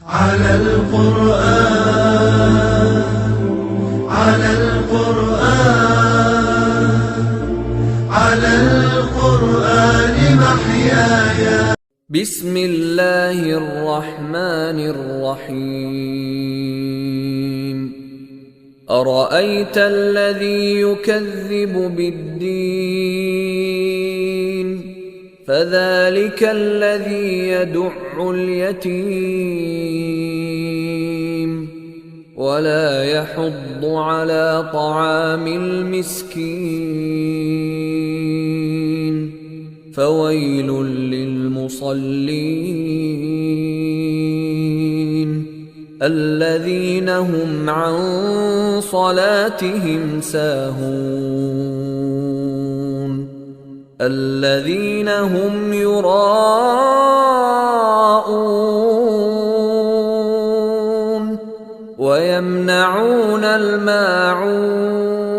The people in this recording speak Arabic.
على القرآن على القرآن على القرآن محياي. بسم الله الرحمن الرحيم. أرأيت الذي يكذب بالدين فذلك الذي يدع اليتيم ولا يحض على طعام المسكين فويل للمصلين الذين هم عن صلاتهم ساهون الذين هم يراءون ويمنعون الماعون